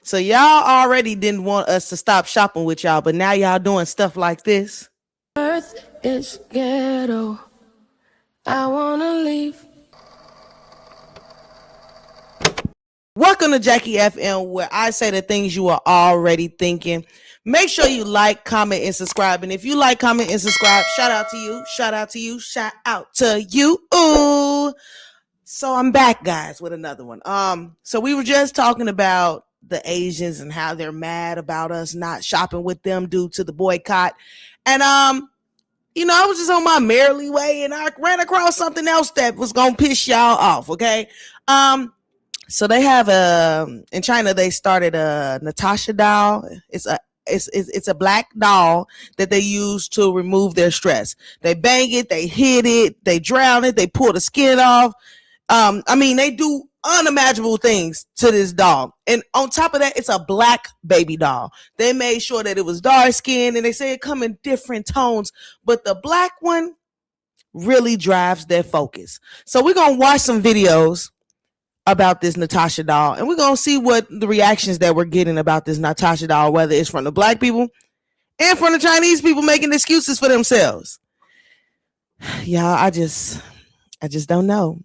So y'all already didn't want us to stop shopping with y'all, but now y'all doing stuff like this. Earth is ghetto. I wanna leave. Welcome to Jackie FM, where I say the things you are already thinking. Make sure you like, comment, and subscribe. And if you like, comment, and subscribe, shout out to you, shout out to you, shout out to you. Ooh. So I'm back, guys, with another one. So we were just talking about the Asians and how they're mad about us not shopping with them due to the boycott. And I was just on my merrily way and I ran across something else that was gonna piss y'all off, okay? So they have in China they started a Natasha doll. It's a black doll that they use to remove their stress. They bang it, they hit it, they drown it, they pull the skin off. They do unimaginable things to this doll. And on top of that, it's a black baby doll. They made sure that it was dark skinned and they say it come in different tones, but the black one really drives their focus. So we're going to watch some videos about this Natasha doll and we're going to see what the reactions that we're getting about this Natasha doll, whether it's from the black people and from the Chinese people making excuses for themselves. Y'all, I just don't know.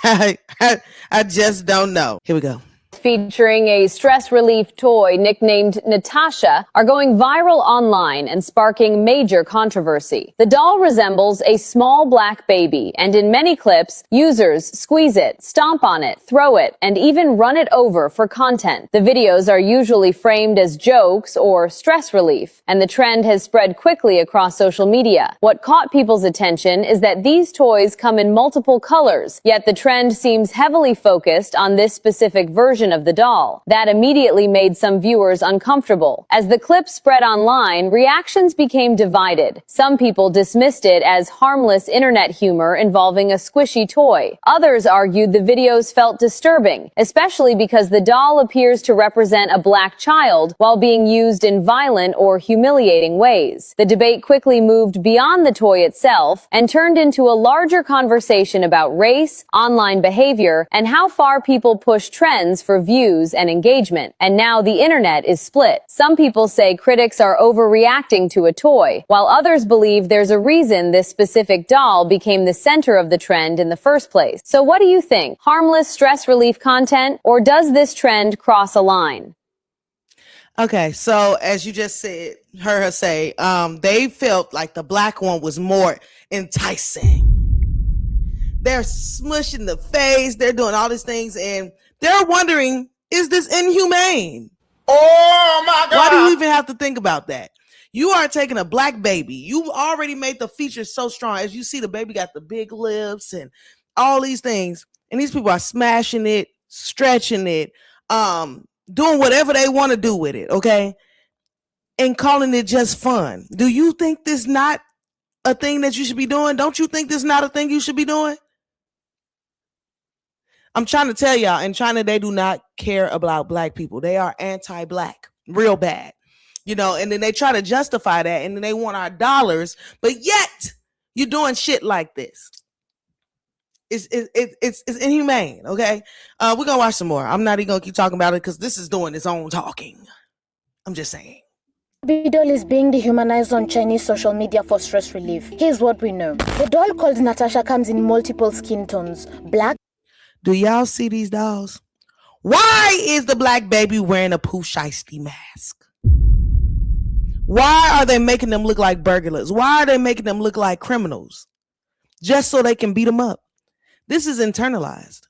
I just don't know. Here we go. Featuring a stress relief toy nicknamed Natasha are going viral online and sparking major controversy. The doll resembles a small black baby, and in many clips, users squeeze it, stomp on it, throw it, and even run it over for content. The videos are usually framed as jokes or stress relief, and the trend has spread quickly across social media. What caught people's attention is that these toys come in multiple colors, yet the trend seems heavily focused on this specific version of the doll. That immediately made some viewers uncomfortable. As the clip spread online, reactions became divided. Some people dismissed it as harmless internet humor involving a squishy toy. Others argued the videos felt disturbing, especially because the doll appears to represent a black child while being used in violent or humiliating ways. The debate quickly moved beyond the toy itself and turned into a larger conversation about race, online behavior, and how far people push trends for views and engagement. And now the internet is split. Some people say critics are overreacting to a toy, while others believe there's a reason this specific doll became the center of the trend in the first place. So what do you think? Harmless stress relief content, or does this trend cross a line? Okay, so as you just heard her say, they felt like the black one was more enticing. They're smushing the face, they're doing all these things, and they're wondering, is this inhumane? Oh my God. Why do you even have to think about that? You are taking a black baby. You've already made the features so strong. As you see, the baby got the big lips and all these things. And these people are smashing it, stretching it, doing whatever they want to do with it, okay? And calling it just fun. Do you think this not a thing that you should be doing? Don't you think this not a thing you should be doing? I'm trying to tell y'all, in China, they do not care about black people. They are anti-black, real bad, and then they try to justify that, and then they want our dollars, but yet you're doing shit like this. It's inhumane, okay? We're going to watch some more. I'm not even going to keep talking about it because this is doing its own talking. I'm just saying. Baby doll is being dehumanized on Chinese social media for stress relief. Here's what we know. The doll called Natasha comes in multiple skin tones. Black. Do y'all see these dolls? Why is the black baby wearing a Pooh Shiesty mask? Why are they making them look like burglars? Why are they making them look like criminals? Just so they can beat them up. This is internalized.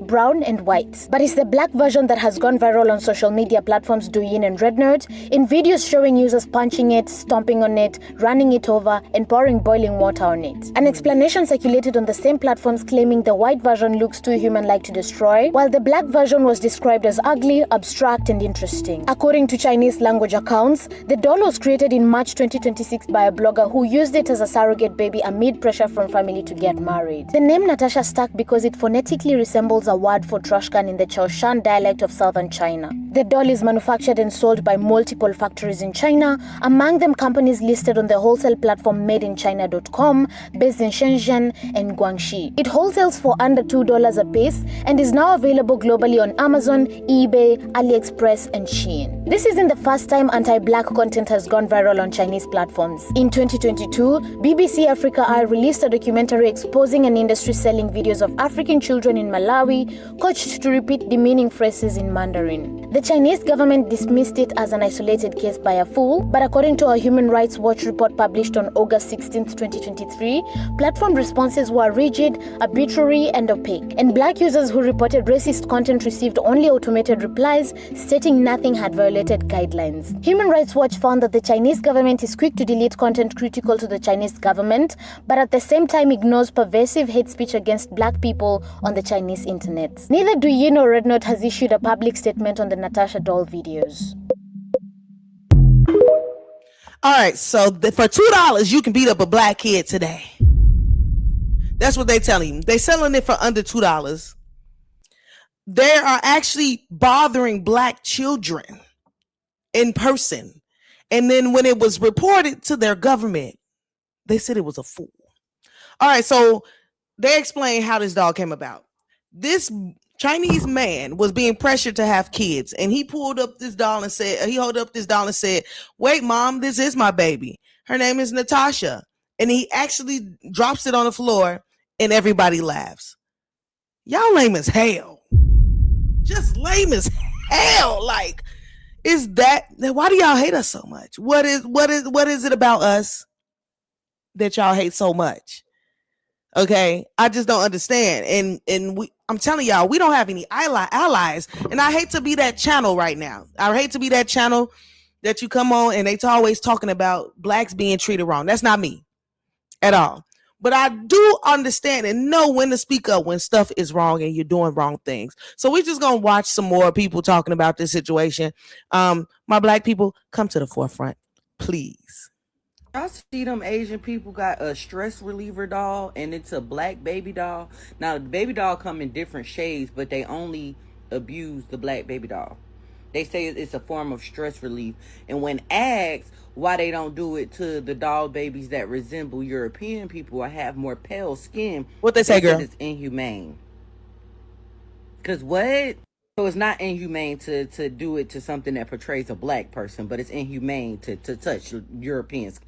Brown and white. But it's the black version that has gone viral on social media platforms Douyin and Rednerd, in videos showing users punching it, stomping on it, running it over, and pouring boiling water on it. An explanation circulated on the same platforms claiming the white version looks too human-like to destroy, while the black version was described as ugly, abstract, and interesting. According to Chinese language accounts, the doll was created in March 2026 by a blogger who used it as a surrogate baby amid pressure from family to get married. The name Natasha stuck because it phonetically resembles a word for trash can in the Chaoshan dialect of southern China. The doll is manufactured and sold by multiple factories in China, among them companies listed on the wholesale platform madeinchina.com, based in Shenzhen and Guangxi. It wholesales for under $2 a piece and is now available globally on Amazon, eBay, AliExpress, and Shein. This isn't the first time anti-black content has gone viral on Chinese platforms. In 2022, BBC Africa Eye released a documentary exposing an industry selling videos of African children in Malawi, coached to repeat demeaning phrases in Mandarin. The Chinese government dismissed it as an isolated case by a fool, but according to a Human Rights Watch report published on August 16, 2023, platform responses were rigid, arbitrary, and opaque, and black users who reported racist content received only automated replies stating nothing had violated guidelines. Human Rights Watch found that the Chinese government is quick to delete content critical to the Chinese government, but at the same time ignores pervasive hate speech against black people on the Chinese internet. Neither Do You Know Red Note has issued a public statement on the Natasha doll videos. All right, so for $2, you can beat up a black kid today. That's what they're telling you. They're selling it for under $2. They are actually bothering black children in person. And then when it was reported to their government, they said it was a fool. All right, so they explain how this doll came about. This Chinese man was being pressured to have kids, and he pulled up this doll and said, he held up this doll and said, "Wait, mom, this is my baby. Her name is Natasha." And he actually drops it on the floor, and everybody laughs. Y'all lame as hell. Just lame as hell. Like, is that, why do y'all hate us so much? What is it about us that y'all hate so much? Okay, I just don't understand. And I'm telling y'all, we don't have any allies. And I hate to be that channel right now. I hate to be that channel that you come on and they always talking about blacks being treated wrong. That's not me at all. But I do understand and know when to speak up when stuff is wrong and you're doing wrong things. So we're just gonna watch some more people talking about this situation. My black people, come to the forefront, please. Y'all see them Asian people got a stress reliever doll, and it's a black baby doll. Now, the baby doll come in different shades, but they only abuse the black baby doll. They say it's a form of stress relief. And when asked why they don't do it to the doll babies that resemble European people or have more pale skin, what they say, girl? It's inhumane. Because what? So it's not inhumane to do it to something that portrays a black person, but it's inhumane to touch Europeans.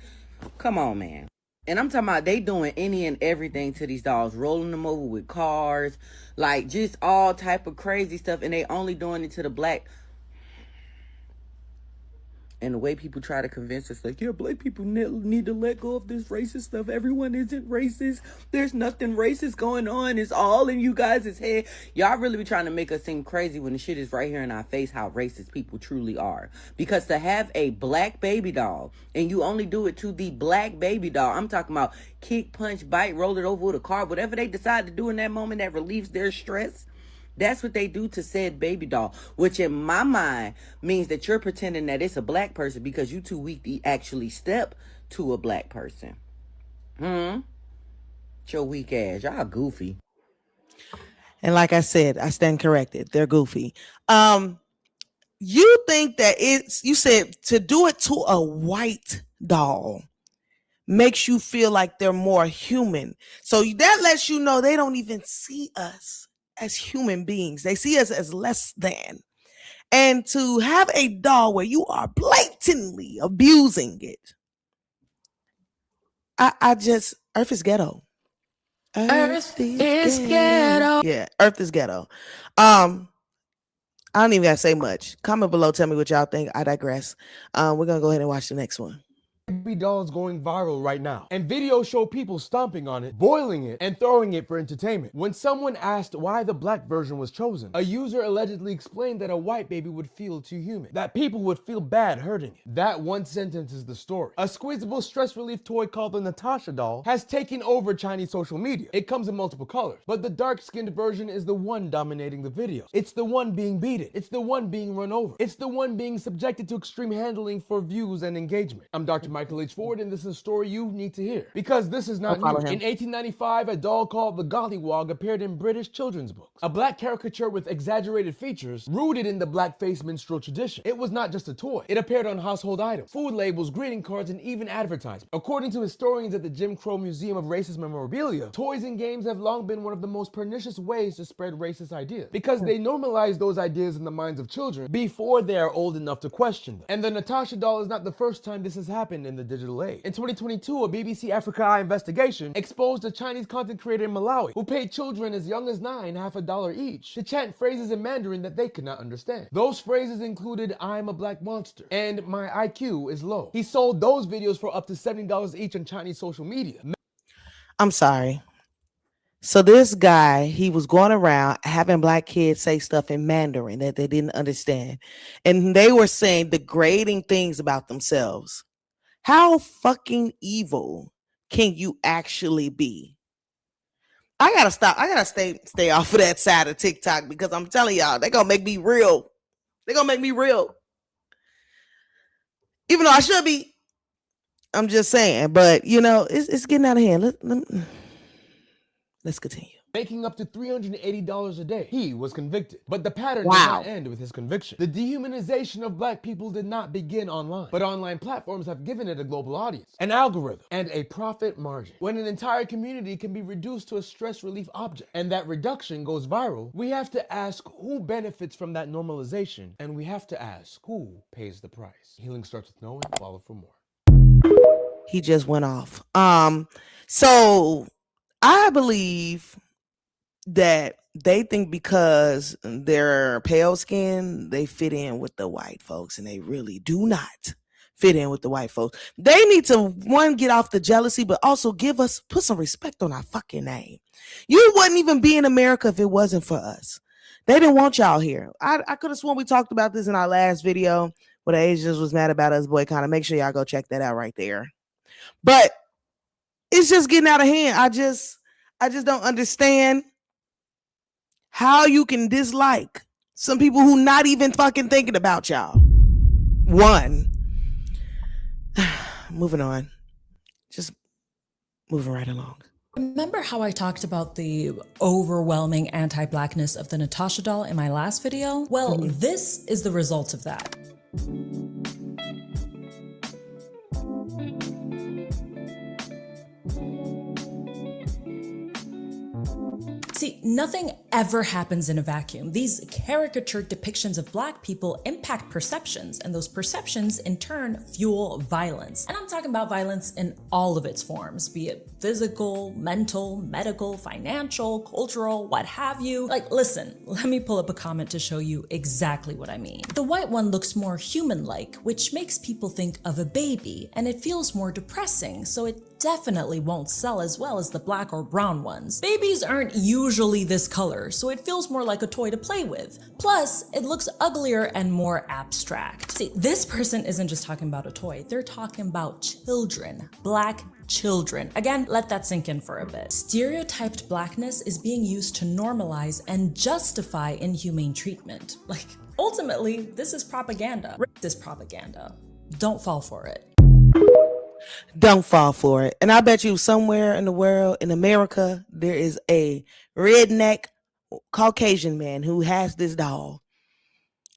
Come on, man. And I'm talking about they doing any and everything to these dolls, rolling them over with cars, like just all type of crazy stuff, and they only doing it to the black. And the way people try to convince us, like, yeah, black people need to let go of this racist stuff. Everyone isn't racist. There's nothing racist going on. It's all in you guys' head. Y'all really be trying to make us seem crazy when the shit is right here in our face how racist people truly are. Because to have a black baby doll, and you only do it to the black baby doll, I'm talking about kick, punch, bite, roll it over with a car, whatever they decide to do in that moment that relieves their stress. That's what they do to said baby doll, which in my mind means that you're pretending that it's a black person because you too weak to actually step to a black person. It's your weak ass. Y'all goofy. And like I said, I stand corrected. They're goofy. You think that you said to do it to a white doll makes you feel like they're more human. So that lets you know they don't even see us as human beings. They see us as less than. And to have a doll where you are blatantly abusing it, I just, Earth is ghetto. Earth is ghetto. Yeah, Earth is ghetto. I don't even gotta say much. Comment below, tell me what y'all think. I digress. We're gonna go ahead and watch the next one. Baby doll's going viral right now, and videos show people stomping on it, boiling it, and throwing it for entertainment. When someone asked why the black version was chosen, a user allegedly explained that a white baby would feel too human, that people would feel bad hurting it. That one sentence is the story. A squeezable stress relief toy called the Natasha doll has taken over Chinese social media. It comes in multiple colors, but the dark-skinned version is the one dominating the videos. It's the one being beaten. It's the one being run over. It's the one being subjected to extreme handling for views and engagement. I'm Dr. Mike Michael H. Ford, and this is a story you need to hear. Because this is not new. follow him. In 1895, a doll called the Gollywog appeared in British children's books. A black caricature with exaggerated features rooted in the blackface minstrel tradition. It was not just a toy. It appeared on household items, food labels, greeting cards, and even advertisements. According to historians at the Jim Crow Museum of Racist Memorabilia, toys and games have long been one of the most pernicious ways to spread racist ideas because they normalize those ideas in the minds of children before they are old enough to question them. And the Natasha doll is not the first time this has happened in the digital age. In 2022, a BBC Africa Eye investigation exposed a Chinese content creator in Malawi who paid children as young as 9 half a dollar each to chant phrases in Mandarin that they could not understand. Those phrases included "I'm a black monster" and "my IQ is low." He sold those videos for up to $70 each on Chinese social media. I'm sorry. So this guy, he was going around having black kids say stuff in Mandarin that they didn't understand. And they were saying degrading things about themselves. How fucking evil can you actually be? I gotta stop. I gotta stay off of that side of TikTok because I'm telling y'all, they're gonna make me real. They're gonna make me real. Even though I should be. I'm just saying, but you know, it's getting out of hand. Let's continue. Making up to $380 a day. He was convicted. But the pattern did Wow. not end with his conviction. The dehumanization of black people did not begin online, but online platforms have given it a global audience, an algorithm, and a profit margin. When an entire community can be reduced to a stress relief object, and that reduction goes viral, we have to ask who benefits from that normalization, and we have to ask who pays the price. Healing starts with knowing. Follow for more. He just went off. So I believe that they think because they're pale skin, they fit in with the white folks, and they really do not fit in with the white folks. They need to, one, get off the jealousy, but also put some respect on our fucking name. You wouldn't even be in America if it wasn't for us. They didn't want y'all here. I could have sworn we talked about this in our last video where the Asians was mad about us boycotting. Make sure y'all go check that out right there. But it's just getting out of hand. I just don't understand how you can dislike some people who not even fucking thinking about y'all. One. Moving on. Just moving right along. Remember how I talked about the overwhelming anti-blackness of the Natasha doll in my last video? Well, this is the result of that. See, nothing ever happens in a vacuum. These caricature depictions of black people impact perceptions, and those perceptions in turn fuel violence. And I'm talking about violence in all of its forms, be it physical, mental, medical, financial, cultural, what have you. Like, listen, let me pull up a comment to show you exactly what I mean. The white one looks more human-like, which makes people think of a baby, and it feels more depressing, so it definitely won't sell as well as the black or brown ones. Babies aren't usually this color, so it feels more like a toy to play with. Plus, it looks uglier and more abstract. See, this person isn't just talking about a toy, they're talking about children, black children. Again, let that sink in for a bit. Stereotyped blackness is being used to normalize and justify inhumane treatment. Like, ultimately, this is propaganda. This propaganda. Don't fall for it. Don't fall for it. And I bet you somewhere in the world, in America, there is a redneck Caucasian man who has this doll.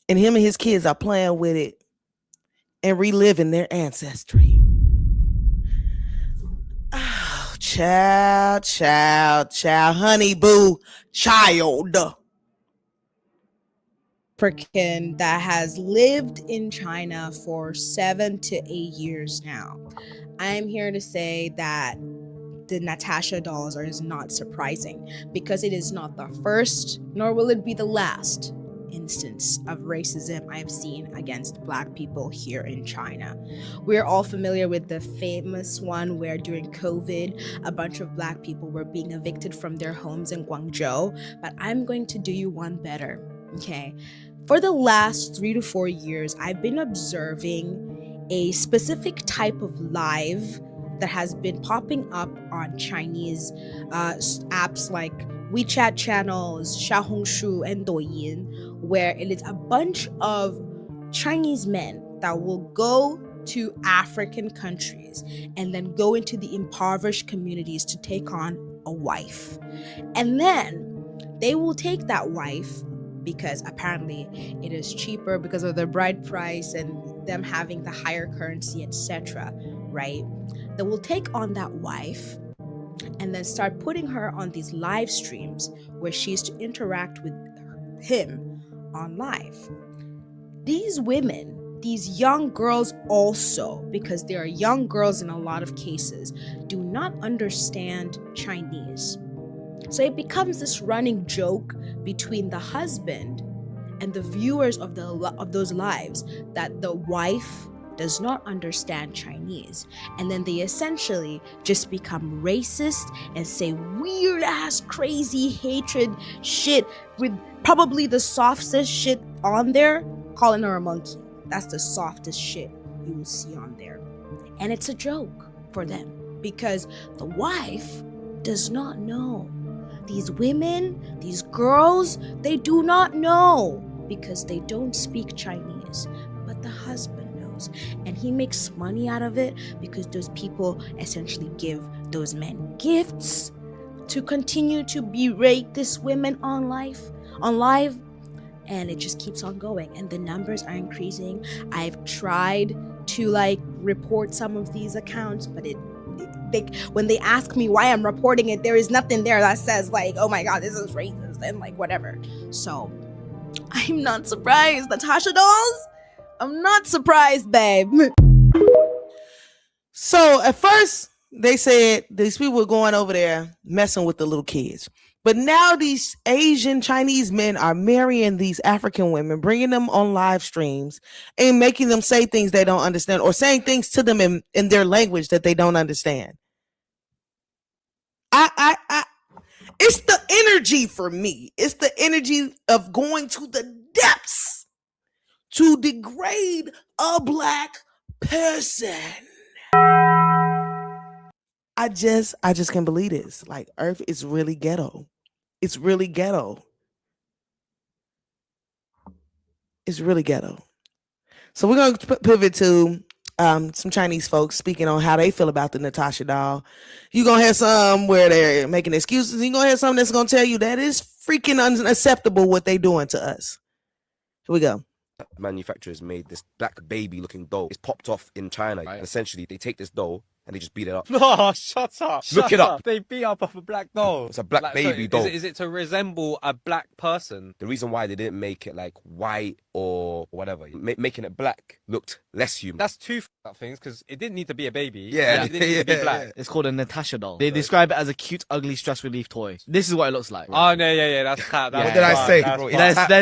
And him and his kids are playing with it and reliving their ancestry. Oh, child, honey boo, child. African that has lived in China for 7 to 8 years now. I'm here to say that the Natasha dolls is not surprising because it is not the first, nor will it be the last instance of racism I've seen against black people here in China. We're all familiar with the famous one where during COVID, a bunch of black people were being evicted from their homes in Guangzhou, but I'm going to do you one better, okay? For the last 3 to 4 years, I've been observing a specific type of live that has been popping up on Chinese apps like WeChat channels, Xiaohongshu, and Douyin, where it is a bunch of Chinese men that will go to African countries and then go into the impoverished communities to take on a wife. And then they will take that wife because apparently it is cheaper because of the bride price and them having the higher currency, etc. Right? They will take on that wife and then start putting her on these live streams where she's to interact with him on live. These women, these young girls also, because there are young girls in a lot of cases, do not understand Chinese. So it becomes this running joke between the husband and the viewers of those lives that the wife does not understand Chinese. And then they essentially just become racist and say weird ass crazy hatred shit with probably the softest shit on there, calling her a monkey. That's the softest shit you will see on there. And it's a joke for them because the wife does not know. These women, these girls, they do not know because they don't speak Chinese. But the husband knows. And he makes money out of it because those people essentially give those men gifts to continue to berate these women on live. And it just keeps on going. And the numbers are increasing. I've tried to report some of these accounts, but when they ask me why I'm reporting it, there is nothing there that says oh my god, this is racist and whatever. So I'm not surprised, Natasha dolls. I'm not surprised, babe. So at first they said these people were going over there messing with the little kids. But now these Asian Chinese men are marrying these African women, bringing them on live streams and making them say things they don't understand or saying things to them in their language that they don't understand. It's the energy for me. It's the energy of going to the depths to degrade a black person. I just can't believe this. Earth is really ghetto. It's really ghetto. It's really ghetto. So we're going to pivot to some Chinese folks speaking on how they feel about the Natasha doll. You're going to have some where they're making excuses. You're going to have some that's going to tell you that is freaking unacceptable what they doing to us. Here we go. Manufacturers made this black baby looking doll. It's popped off in China. Right. And essentially, they take this doll and they just beat it up. No, shut up. Look it up. They beat up a black doll. It's a black baby doll. Is it to resemble a black person? The reason why they didn't make it white or whatever, making it black looked less human. That's two up things because it didn't need to be a baby. Yeah. It didn't need to be black. It's called a Natasha doll. They describe it as a cute, ugly stress relief toy. This is what it looks like. Oh, no, yeah, that's cat. What did I say,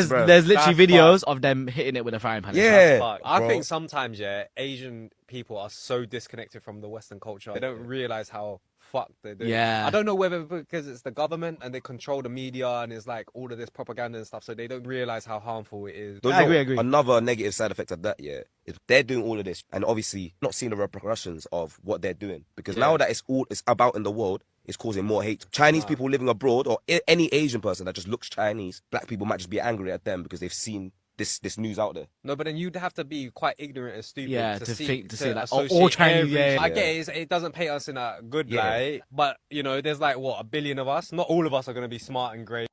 bro? There's literally videos of them hitting it with a frying pan. Yeah. I think sometimes, Asian people are so disconnected from the Western culture. They don't realize how fucked they're doing. Yeah. I don't know whether because it's the government and they control the media and it's all of this propaganda and stuff, so they don't realize how harmful it is. I agree. Another negative side effect of that, is they're doing all of this and obviously not seeing the repercussions of what they're doing. Because now that it's about in the world, it's causing more hate. Chinese people living abroad or any Asian person that just looks Chinese, black people might just be angry at them because they've seen this news out there. No, but then you'd have to be quite ignorant and stupid to say that all Chinese. I get it doesn't paint us in a good light, but there's a billion of us. Not all of us are going to be smart and great.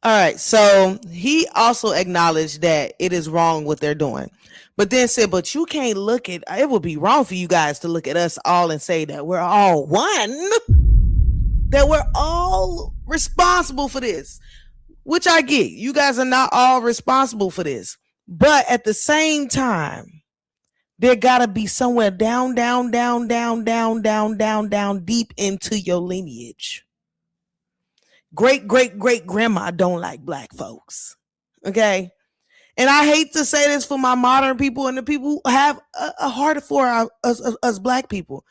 All right, so he also acknowledged that it is wrong what they're doing, but then said, but you can't look at it would be wrong for you guys to look at us all and say that we're all one, that we're all responsible for this. Which I get. You guys are not all responsible for this. But at the same time, there gotta be somewhere down deep into your lineage. Great grandma don't like black folks. Okay? And I hate to say this for my modern people and the people who have a heart for us black people.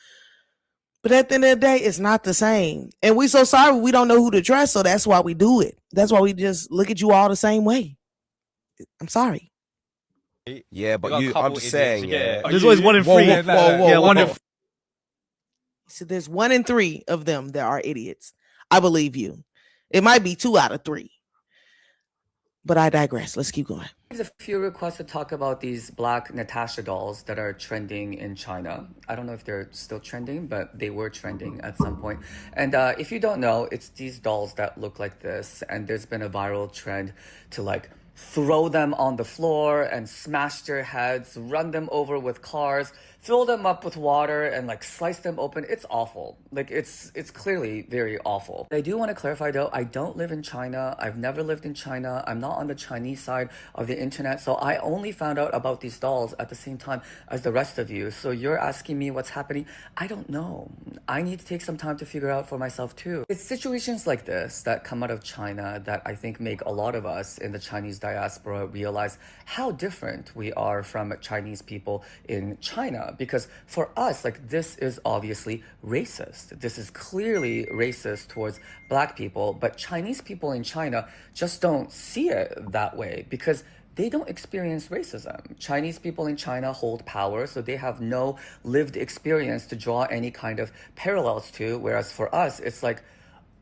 But at the end of the day, it's not the same. And we so sorry we don't know who to trust, so that's why we do it. That's why we just look at you all the same way. I'm sorry. Yeah, but I'm just saying, There's always 1 in 3. Whoa, 1 in 3. So there's 1 in 3 of them that are idiots. I believe you. It might be 2 out of 3. But I digress. Let's keep going. There's a few requests to talk about these black Natasha dolls that are trending in China. I don't know if they're still trending, but they were trending at some point. And if you don't know, it's these dolls that look like this. And there's been a viral trend to like throw them on the floor and smash their heads, run them over with cars, fill them up with water, and like slice them open. It's awful. Like it's clearly very awful. I do want to clarify though, I don't live in China. I've never lived in China. I'm not on the Chinese side of the internet. So I only found out about these dolls at the same time as the rest of you. So you're asking me what's happening. I don't know. I need to take some time to figure out for myself too. It's situations like this that come out of China that I think make a lot of us in the Chinese diaspora realize how different we are from Chinese people in China. Because for us, like, this is obviously racist. This is clearly racist towards black people, but Chinese people in China just don't see it that way because they don't experience racism. Chinese people in China hold power, so they have no lived experience to draw any kind of parallels to, whereas for us, it's like,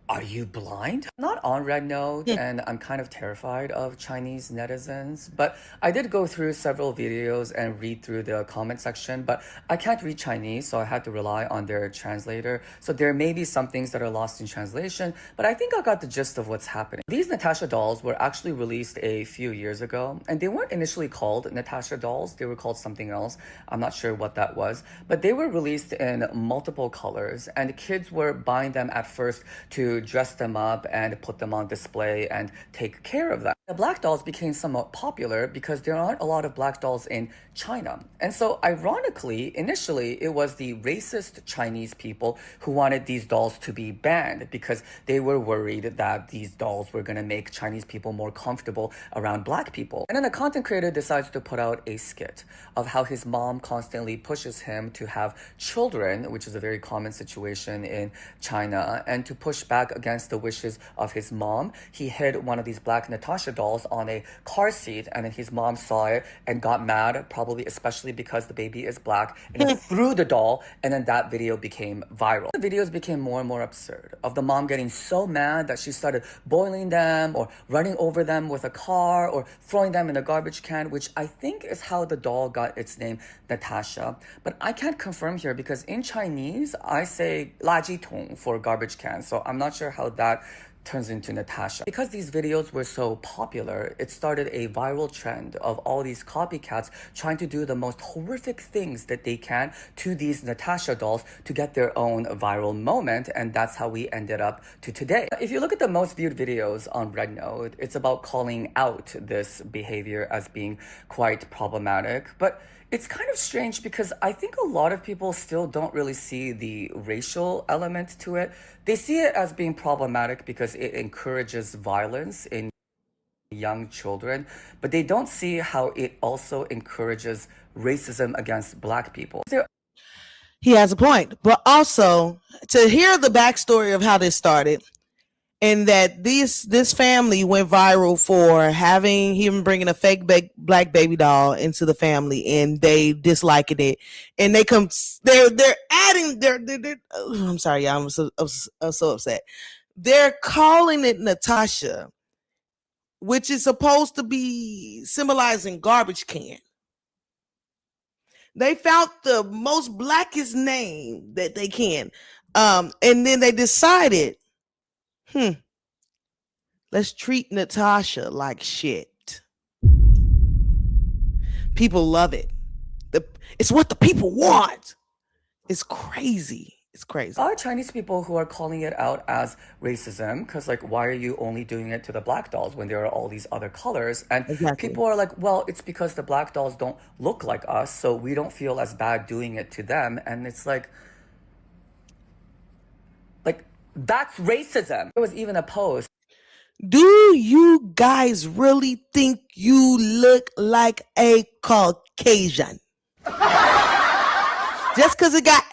are you blind? Not on Red Note, and I'm kind of terrified of Chinese netizens, but I did go through several videos and read through the comment section, but I can't read Chinese, so I had to rely on their translator. So there may be some things that are lost in translation, but I think I got the gist of what's happening. These Natasha dolls were actually released a few years ago, and they weren't initially called Natasha dolls. They were called something else. I'm not sure what that was, but they were released in multiple colors, and kids were buying them at first to dress them up and put them on display and take care of them. The black dolls became somewhat popular because there aren't a lot of black dolls in China. And so ironically, initially, it was the racist Chinese people who wanted these dolls to be banned because they were worried that these dolls were going to make Chinese people more comfortable around black people. And then a content creator decides to put out a skit of how his mom constantly pushes him to have children, which is a very common situation in China, and to push back against the wishes of his mom, he hid one of these black Natasha dolls on a car seat, and then his mom saw it and got mad, probably especially because the baby is black, and he threw the doll, and then that video became viral. The videos became more and more absurd, of the mom getting so mad that she started boiling them or running over them with a car or throwing them in a garbage can, which I think is how the doll got its name, Natasha. But I can't confirm here because in Chinese, I say 垃圾桶 for garbage can, so I'm not sure how that turns into Natasha. Because these videos were so popular, it started a viral trend of all these copycats trying to do the most horrific things that they can to these Natasha dolls to get their own viral moment, and that's how we ended up to today. If you look at the most viewed videos on Red Note, it's about calling out this behavior as being quite problematic, but it's kind of strange because I think a lot of people still don't really see the racial element to it. They see it as being problematic because it encourages violence in young children, but they don't see how it also encourages racism against black people. He has a point, but also to hear the backstory of how this started, and that this family went viral for having him bringing a fake black baby doll into the family, and they disliking it, and they're adding they're I'm sorry, y'all, I'm so upset. They're calling it Natasha, which is supposed to be symbolizing garbage can. They found the most blackest name that they can, and then they decided, let's treat Natasha like shit. People love it. It's what the people want. It's crazy. It's crazy. There are Chinese people who are calling it out as racism because, like, why are you only doing it to the black dolls when there are all these other colors? And people are like, well, it's because the black dolls don't look like us, so we don't feel as bad doing it to them. And it's like that's racism. There was even a post. Do you guys really think you look like a Caucasian? Just because it got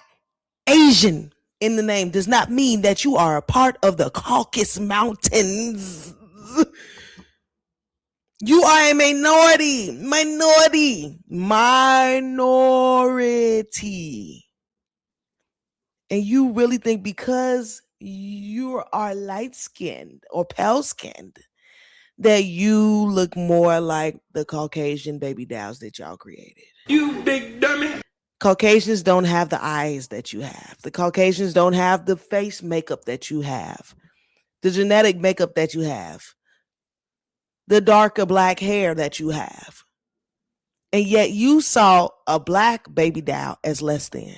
Asian in the name does not mean that you are a part of the Caucasus Mountains. You are a minority. And you really think because you are light-skinned or pale-skinned that you look more like the Caucasian baby dolls that y'all created. You big dummy. Caucasians don't have the eyes that you have. The Caucasians don't have the face makeup that you have, the genetic makeup that you have, the darker black hair that you have. And yet you saw a black baby doll as less than.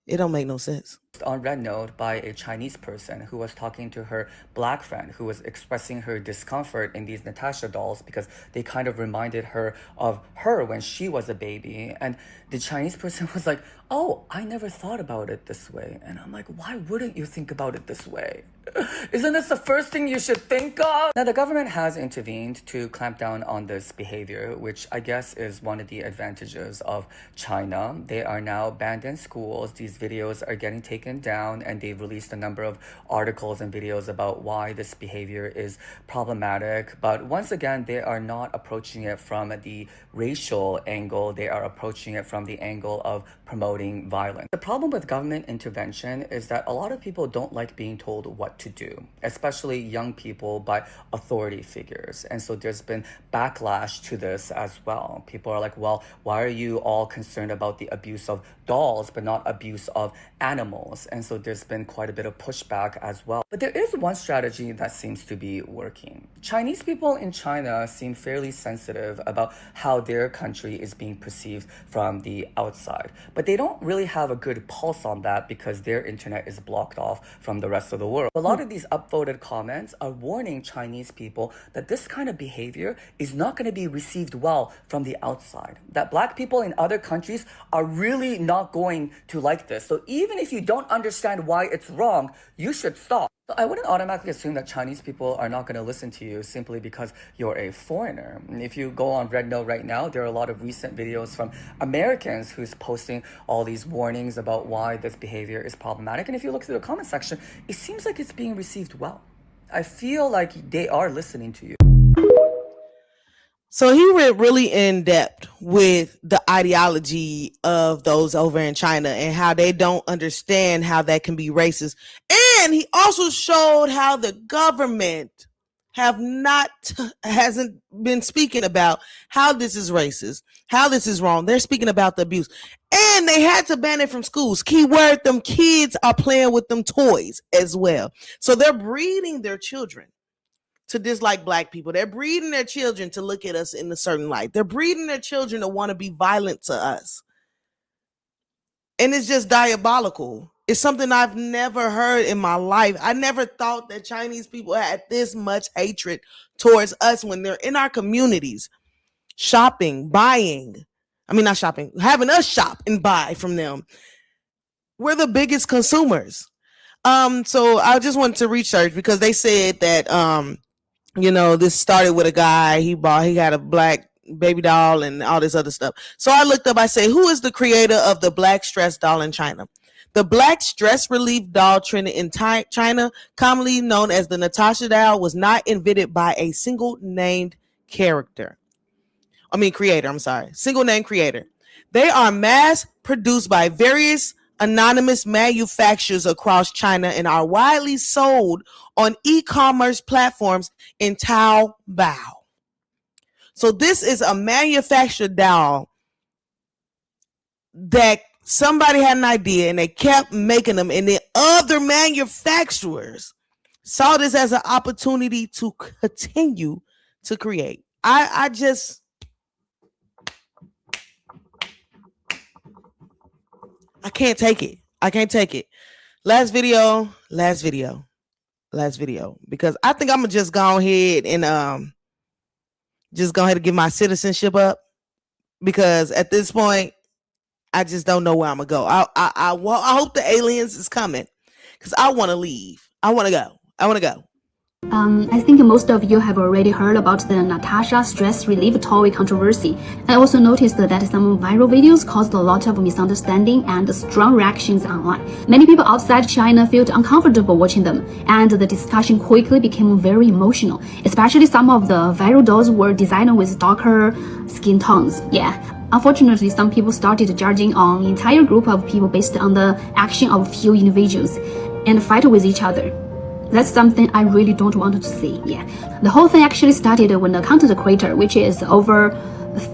It don't make no sense. On Red Note by a Chinese person who was talking to her black friend who was expressing her discomfort in these Natasha dolls because they kind of reminded her of her when she was a baby. And the Chinese person was like, oh, I never thought about it this way. And I'm like, why wouldn't you think about it this way? Isn't this the first thing you should think of? Now, the government has intervened to clamp down on this behavior, which I guess is one of the advantages of China. They are now banned in schools. These videos are getting taken down, and they've released a number of articles and videos about why this behavior is problematic. But once again, they are not approaching it from the racial angle. They are approaching it from the angle of promoting violence. The problem with government intervention is that a lot of people don't like being told what to do, especially young people by authority figures. And so there's been backlash to this as well. People are like, well, why are you all concerned about the abuse of dolls but not abuse of animals? And so there's been quite a bit of pushback as well. But there is one strategy that seems to be working. Chinese people in China seem fairly sensitive about how their country is being perceived from the outside. But they don't really have a good pulse on that because their internet is blocked off from the rest of the world. A lot of these upvoted comments are warning Chinese people that this kind of behavior is not going to be received well from the outside. That black people in other countries are really not going to like this. So even if you don't understand why it's wrong, you should stop. So I wouldn't automatically assume that Chinese people are not going to listen to you simply because you're a foreigner. If you go on Red Note right now, there are a lot of recent videos from Americans who's posting all these warnings about why this behavior is problematic. And if you look through the comment section, it seems like it's being received well. I feel like they are listening to you. So he went really in depth with the ideology of those over in China and how they don't understand how that can be racist. And he also showed how the government hasn't been speaking about how this is racist, how this is wrong. They're speaking about the abuse. And they had to ban it from schools. Keyword, them kids are playing with them toys as well. So they're breeding their children to dislike black people. They're breeding their children to look at us in a certain light. They're breeding their children to want to be violent to us. And it's just diabolical. It's something I've never heard in my life. I never thought that Chinese people had this much hatred towards us when they're in our communities, shopping, buying. I mean, not shopping, having us shop and buy from them. We're the biggest consumers. So I just wanted to research because they said that, this started with a guy. He got a black baby doll and all this other stuff. So I looked up, I say, who is the creator of the black stress doll in China? The black stress relief doll trend in China, commonly known as the Natasha doll, was not invented by a single named creator. Single name creator. They are mass produced by various anonymous manufacturers across China and are widely sold on e-commerce platforms in Taobao. So this is a manufactured doll that somebody had an idea and they kept making them, and the other manufacturers saw this as an opportunity to continue to create. I can't take it. I can't take it. Last video, because I think I'm gonna just go ahead and give my citizenship up, because at this point I just don't know where I'm gonna go. I hope the aliens is coming, because I want to leave. I want to go. I think most of you have already heard about the Natasha stress relief toy controversy. I also noticed that some viral videos caused a lot of misunderstanding and strong reactions online. Many people outside China felt uncomfortable watching them, and the discussion quickly became very emotional. Especially some of the viral dolls were designed with darker skin tones. Yeah. Unfortunately, some people started judging an entire group of people based on the action of few individuals and fight with each other. That's something I really don't want to see. Yeah, the whole thing actually started when a content creator, which is over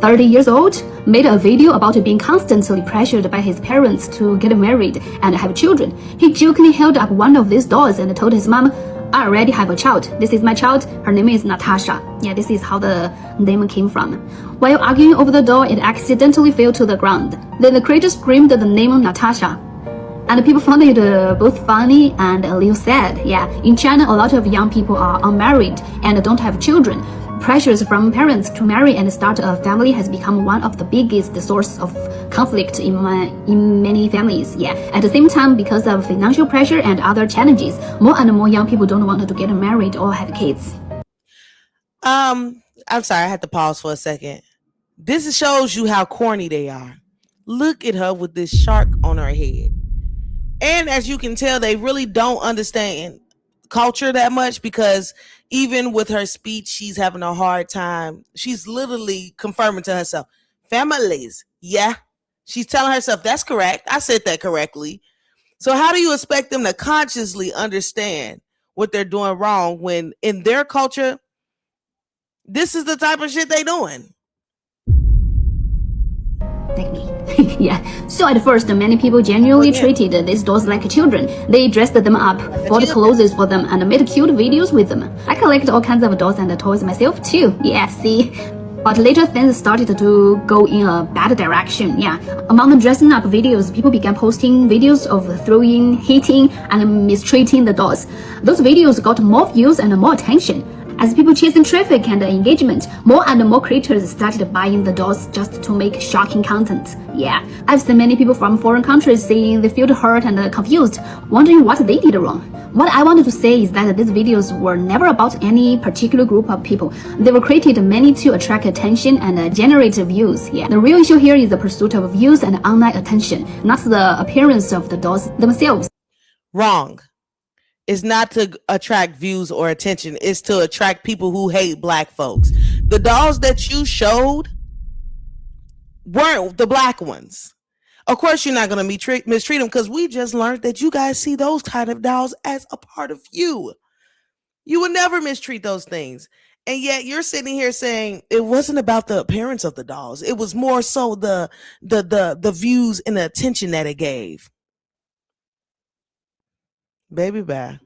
30 years old, made a video about being constantly pressured by his parents to get married and have children. He jokingly held up one of these dolls and told his mom, "I already have a child. This is my child. Her name is Natasha." Yeah, this is how the name came from. While arguing over the doll, it accidentally fell to the ground. Then the creator screamed the name Natasha. And people found it both funny and a little sad. Yeah, in China, a lot of young people are unmarried and don't have children. Pressures from parents to marry and start a family has become one of the biggest source of conflict in many families. Yeah, at the same time, because of financial pressure and other challenges, more and more young people don't want to get married or have kids. I'm sorry, I had to pause for a second. This shows you how corny they are. Look at her with this shark on her head. And as you can tell, they really don't understand culture that much, because even with her speech, she's having a hard time. She's literally confirming to herself, families. Yeah. She's telling herself, that's correct. I said that correctly. So how do you expect them to consciously understand what they're doing wrong when in their culture, this is the type of shit they doing? Like me. Yeah, so at first many people genuinely treated these dolls like children. They dressed them up, bought clothes for them, and made cute videos with them. I collect all kinds of dolls and toys myself too. Yeah, see. But later things started to go in a bad direction. Yeah, among the dressing up videos, people began posting videos of throwing, hitting, and mistreating the dolls. Those videos got more views and more attention. As people chasing traffic and engagement, more and more creators started buying the dolls just to make shocking content. Yeah, I've seen many people from foreign countries saying they felt hurt and confused, wondering what they did wrong. What I wanted to say is that these videos were never about any particular group of people. They were created mainly to attract attention and generate views. Yeah, the real issue here is the pursuit of views and online attention, not the appearance of the dolls themselves. Wrong. Is not to attract views or attention. It's to attract people who hate black folks. The dolls that you showed weren't the black ones. Of course, you're not going to mistreat them, because we just learned that you guys see those kind of dolls as a part of you. You would never mistreat those things. And yet you're sitting here saying it wasn't about the appearance of the dolls. It was more so the views and the attention that it gave. Baby bye.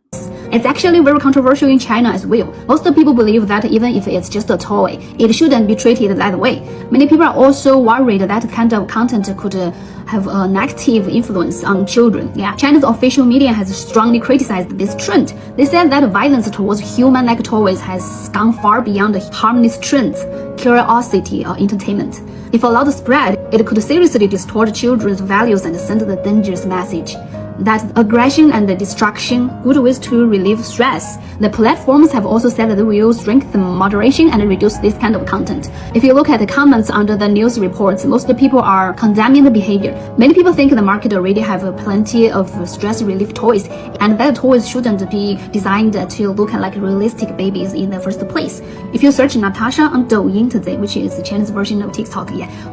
It's actually very controversial in China as well. Most people believe that even if it's just a toy, it shouldn't be treated that way. Many people are also worried that kind of content could have a negative influence on children. Yeah, China's official media has strongly criticized this trend. They said that violence towards human-like toys has gone far beyond harmless trends, curiosity, or entertainment. If allowed to spread, it could seriously distort children's values and send the dangerous message that aggression and destruction, good ways to relieve stress. The platforms have also said that they will strengthen moderation and reduce this kind of content. If you look at the comments under the news reports, most people are condemning the behavior. Many people think the market already have plenty of stress relief toys, and that toys shouldn't be designed to look like realistic babies in the first place. If you search Natasha on Douyin today, which is the Chinese version of TikTok,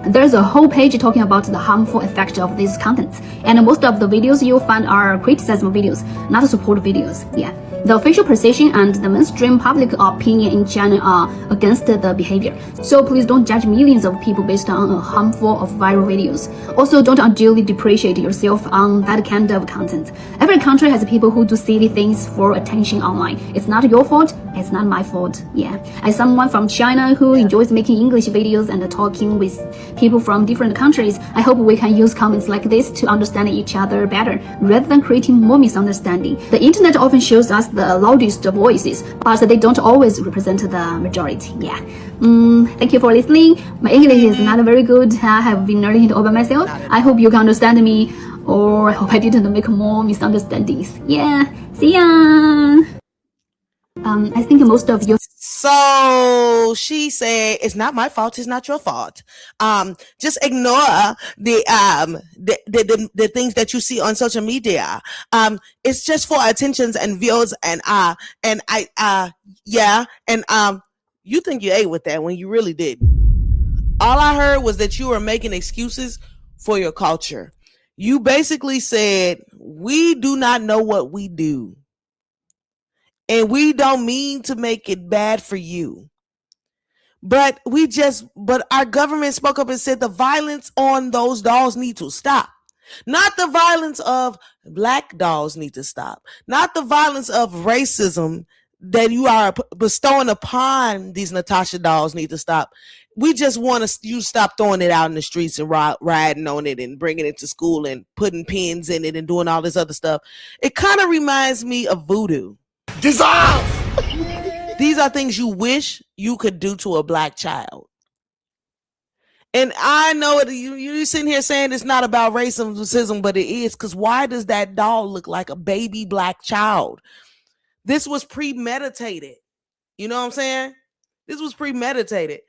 there's a whole page talking about the harmful effect of these contents. And most of the videos you'll find are criticism videos, not support videos. Yeah. The official position and the mainstream public opinion in China are against the behavior. So please don't judge millions of people based on a handful of viral videos. Also, don't unduly depreciate yourself on that kind of content. Every country has people who do silly things for attention online. It's not your fault. It's not my fault. Yeah. As someone from China who enjoys making English videos and talking with people from different countries, I hope we can use comments like this to understand each other better, rather than creating more misunderstanding. The internet often shows us the loudest voices, but they don't always represent the majority. Yeah. Thank you for listening. My English is not very good. I have been learning it all by myself. I hope you can understand me, or I hope I didn't make more misunderstandings. Yeah. See ya. I think most of you. So she said, "It's not my fault. It's not your fault. Just ignore the things that you see on social media. It's just for attentions and views, and you think you ate with that when you really didn't. All I heard was that you were making excuses for your culture. You basically said, we do not know what we do. And we don't mean to make it bad for you. But our government spoke up and said the violence on those dolls need to stop. Not the violence of black dolls need to stop. Not the violence of racism that you are bestowing upon these Natasha dolls need to stop. We just want you to stop throwing it out in the streets and riding on it and bringing it to school and putting pins in it and doing all this other stuff. It kind of reminds me of voodoo. Dissolve! These are things you wish you could do to a black child. And I know you're sitting here saying it's not about racism, but it is, because why does that doll look like a baby black child? This was premeditated. You know what I'm saying? This was premeditated.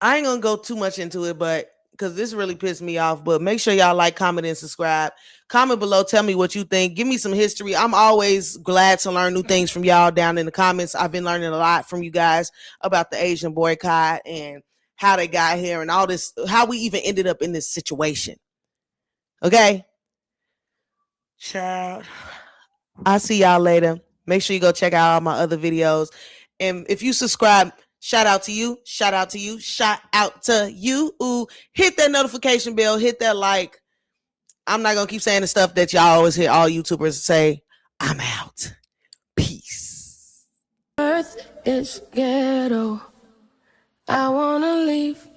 I ain't gonna go too much into it, but because this really pissed me off. But make sure y'all like, comment, and subscribe. Comment below. Tell me what you think. Give me some history. I'm always glad to learn new things from y'all down in the comments. I've been learning a lot from you guys about the Asian boycott and how they got here and all this, how we even ended up in this situation. Okay? Child. I'll see y'all later. Make sure you go check out all my other videos. And if you subscribe, shout out to you. Shout out to you. Shout out to you. Ooh, hit that notification bell. Hit that like. I'm not going to keep saying the stuff that y'all always hear all YouTubers say. I'm out. Peace. Earth is ghetto. I want to leave.